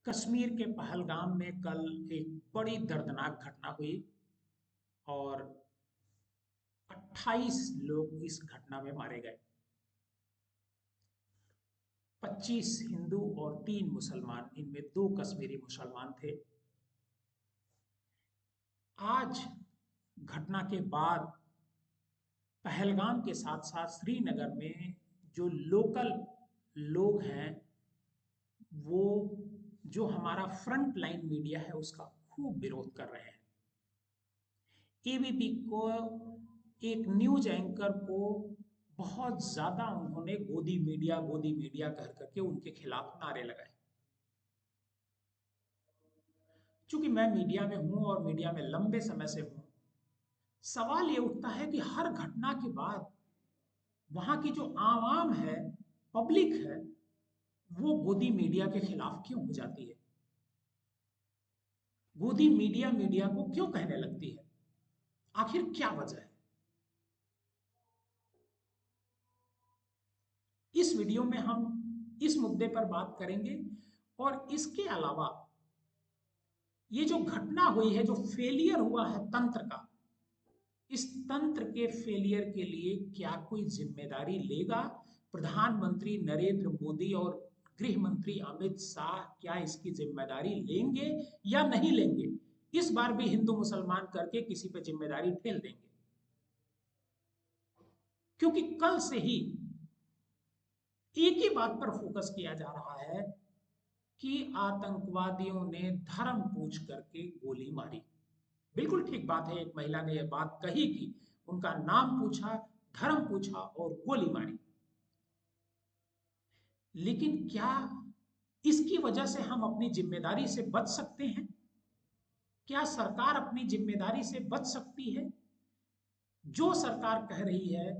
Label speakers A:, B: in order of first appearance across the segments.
A: कश्मीर के पहलगाम में कल एक बड़ी दर्दनाक घटना हुई और 28 लोग इस घटना में मारे गए। 25 हिंदू और 3 मुसलमान, इनमें 2 कश्मीरी मुसलमान थे। आज घटना के बाद पहलगाम के साथ साथ श्रीनगर में जो लोकल लोग हैं, वो जो हमारा फ्रंट लाइन मीडिया है उसका खूब विरोध कर रहे हैं। एबीपी को एक न्यूज एंकर को बहुत ज्यादा उन्होंने गोदी मीडिया कह करके उनके खिलाफ नारे लगाए। चूंकि मैं मीडिया में हूं और मीडिया में लंबे समय से हूं, सवाल ये उठता है कि हर घटना के बाद वहां की जो आवाम है, पब्लिक है, वो गोदी मीडिया के खिलाफ क्यों हो जाती है? गोदी मीडिया मीडिया को क्यों कहने लगती है? आखिर क्या वजह है? इस वीडियो में हम इस मुद्दे पर बात करेंगे और इसके अलावा ये जो घटना हुई है, जो फेलियर हुआ है तंत्र का, इस तंत्र के फेलियर के लिए क्या कोई जिम्मेदारी लेगा प्रधानमंत्री नरेंद्र मोदी और गृह मंत्री अमित शाह? क्या इसकी जिम्मेदारी लेंगे या नहीं लेंगे? इस बार भी हिंदू मुसलमान करके किसी पे जिम्मेदारी ठेल देंगे, क्योंकि कल से ही एक ही बात पर फोकस किया जा रहा है कि आतंकवादियों ने धर्म पूछ करके गोली मारी। बिल्कुल ठीक बात है, एक महिला ने यह बात कही कि उनका नाम पूछा, धर्म पूछा और गोली मारी। लेकिन क्या इसकी वजह से हम अपनी जिम्मेदारी से बच सकते हैं? क्या सरकार अपनी जिम्मेदारी से बच सकती है? जो सरकार कह रही है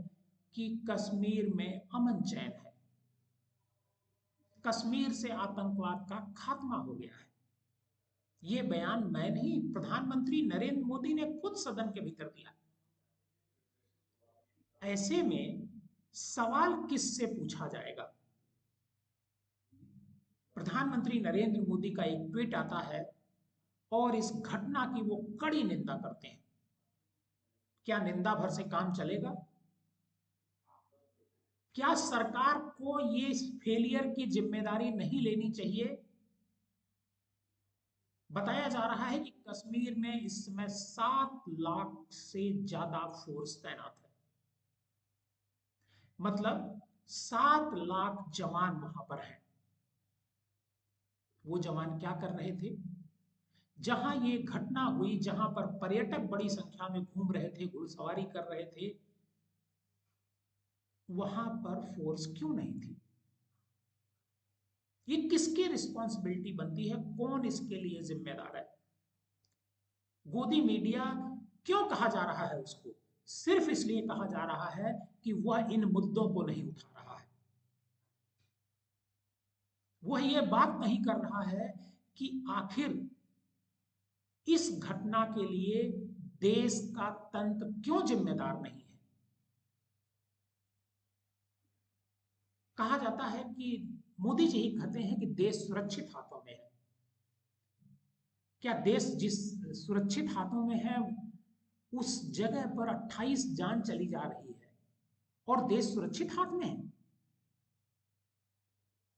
A: कि कश्मीर में अमन चैन है, कश्मीर से आतंकवाद का खात्मा हो गया है, ये बयान मैं नहीं, प्रधानमंत्री नरेंद्र मोदी ने खुद सदन के भीतर दिया। ऐसे में सवाल किससे पूछा जाएगा? प्रधानमंत्री नरेंद्र मोदी का एक ट्वीट आता है और इस घटना की वो कड़ी निंदा करते हैं। क्या निंदा भर से काम चलेगा? क्या सरकार को ये फेलियर की जिम्मेदारी नहीं लेनी चाहिए? बताया जा रहा है कि कश्मीर में इस समय 7 लाख से ज्यादा फोर्स तैनात है। मतलब 7 लाख जवान वहां पर हैं। वो जवान क्या कर रहे थे? जहां ये घटना हुई, जहां पर पर्यटक बड़ी संख्या में घूम रहे थे, घुड़सवारी कर रहे थे, वहां पर फोर्स क्यों नहीं थी? ये किसकी रिस्पॉन्सिबिलिटी बनती है? कौन इसके लिए जिम्मेदार है? गोदी मीडिया क्यों कहा जा रहा है उसको? सिर्फ इसलिए कहा जा रहा है कि वह इन मुद्दों को नहीं उठा रहा है। वह ये बात नहीं कर रहा है कि आखिर इस घटना के लिए देश का तंत्र क्यों जिम्मेदार नहीं है। कहा जाता है कि मोदी जी ही कहते हैं कि देश सुरक्षित हाथों में है। क्या देश जिस सुरक्षित हाथों में है, उस जगह पर 28 जान चली जा रही है और देश सुरक्षित हाथ में है?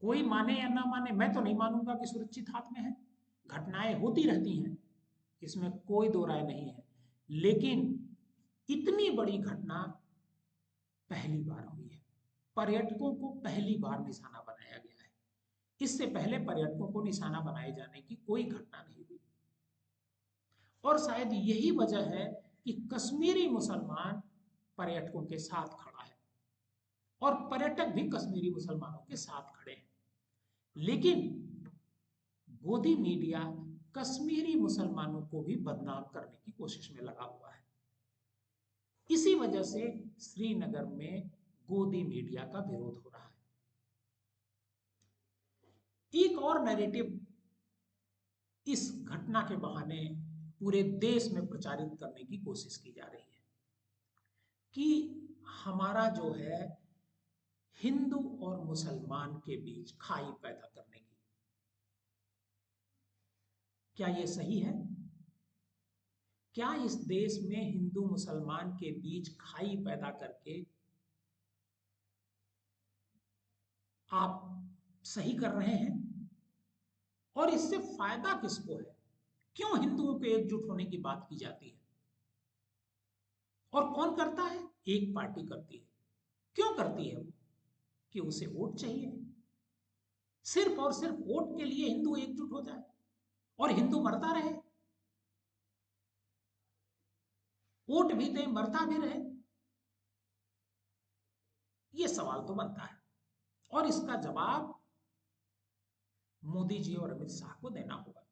A: कोई माने या ना माने, मैं तो नहीं मानूंगा कि सुरक्षित हाथ में है। घटनाएं होती रहती हैं, इसमें कोई दो राय नहीं है, लेकिन इतनी बड़ी घटना पहली बार हुई है। पर्यटकों को पहली बार निशाना बनाया गया है। इससे पहले पर्यटकों को निशाना बनाए जाने की कोई घटना नहीं हुई। और शायद यही वजह है कि कश्मीरी मुसलमान पर्यटकों के साथ खड़ा है और पर्यटक भी कश्मीरी मुसलमानों के साथ खड़े हैं। लेकिन गोदी मीडिया कश्मीरी मुसलमानों को भी बदनाम करने की कोशिश में लगा हुआ है। इसी वजह से श्रीनगर में गोदी मीडिया का विरोध हो रहा है। एक और नैरेटिव इस घटना के बहाने पूरे देश में प्रचारित करने की कोशिश की जा रही है कि हमारा जो है हिंदू और मुसलमान के बीच खाई पैदा करने की, क्या ये सही है? क्या इस देश में हिंदू मुसलमान के बीच खाई पैदा करके आप सही कर रहे हैं? और इससे फायदा किसको है? क्यों हिंदुओं को एकजुट होने की बात की जाती है? और कौन करता है? एक पार्टी करती है। क्यों करती है वो? कि उसे वोट चाहिए। सिर्फ और सिर्फ वोट के लिए हिंदू एकजुट हो जाए और हिंदू मरता रहे, वोट भी दे मरता भी रहे। ये सवाल तो बनता है और इसका जवाब मोदी जी और अमित शाह को देना होगा।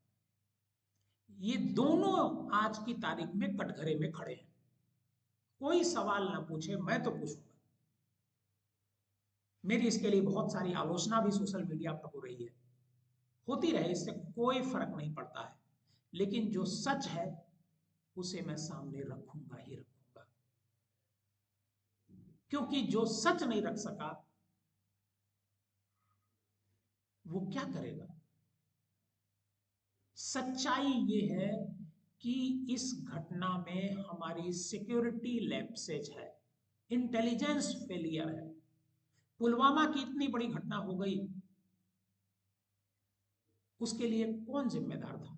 A: ये दोनों आज की तारीख में कटघरे में खड़े हैं। कोई सवाल ना पूछे, मैं तो पूछूंगा। मेरी इसके लिए बहुत सारी आलोचना भी सोशल मीडिया पर हो रही है। होती रहे, इससे कोई फर्क नहीं पड़ता है। लेकिन जो सच है उसे मैं सामने रखूंगा ही रखूंगा, क्योंकि जो सच नहीं रख सका वो क्या करेगा? सच्चाई ये है कि इस घटना में हमारी सिक्योरिटी लैप्सेज है, इंटेलिजेंस फेलियर है। पुलवामा की इतनी बड़ी घटना हो गई, उसके लिए कौन जिम्मेदार था?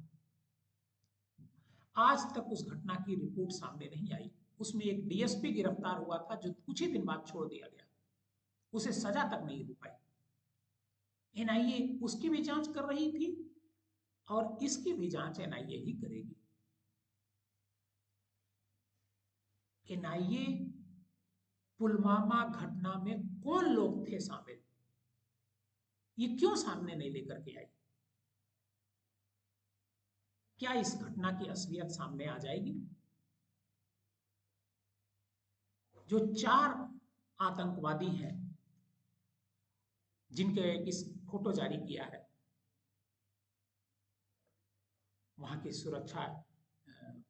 A: आज तक उस घटना की रिपोर्ट सामने नहीं आई। उसमें एक डीएसपी गिरफ्तार हुआ था जो कुछ ही दिन बाद छोड़ दिया गया, उसे सजा तक नहीं हो पाई। एनआईए उसकी भी जांच कर रही थी और इसकी भी जांच एनआईए ही करेगी। एनआईए पुलवामा घटना में कौन लोग थे शामिल, ये क्यों सामने नहीं लेकर के आई? क्या इस घटना की असलियत सामने आ जाएगी? जो 4 आतंकवादी हैं जिनके इस फोटो जारी किया है, वहां की सुरक्षा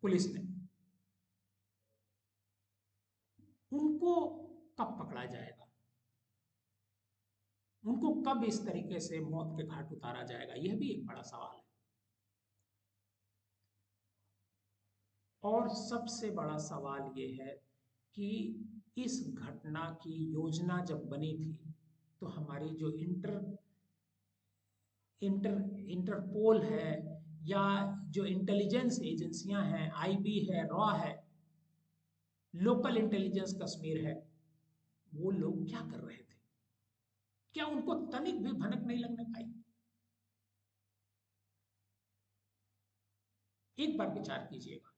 A: पुलिस ने, उनको कब पकड़ा जाएगा? उनको कब इस तरीके से मौत के घाट उतारा जाएगा? यह भी एक बड़ा सवाल है। और सबसे बड़ा सवाल यह है कि इस घटना की योजना जब बनी थी तो हमारी जो इंटर इंटरपोल है या जो इंटेलिजेंस एजेंसियां हैं, आईबी है, रॉ है, लोकल इंटेलिजेंस कश्मीर है, वो लोग क्या कर रहे थे? क्या उनको तनिक भी भनक नहीं लगने पाई? एक बार विचार कीजिएगा।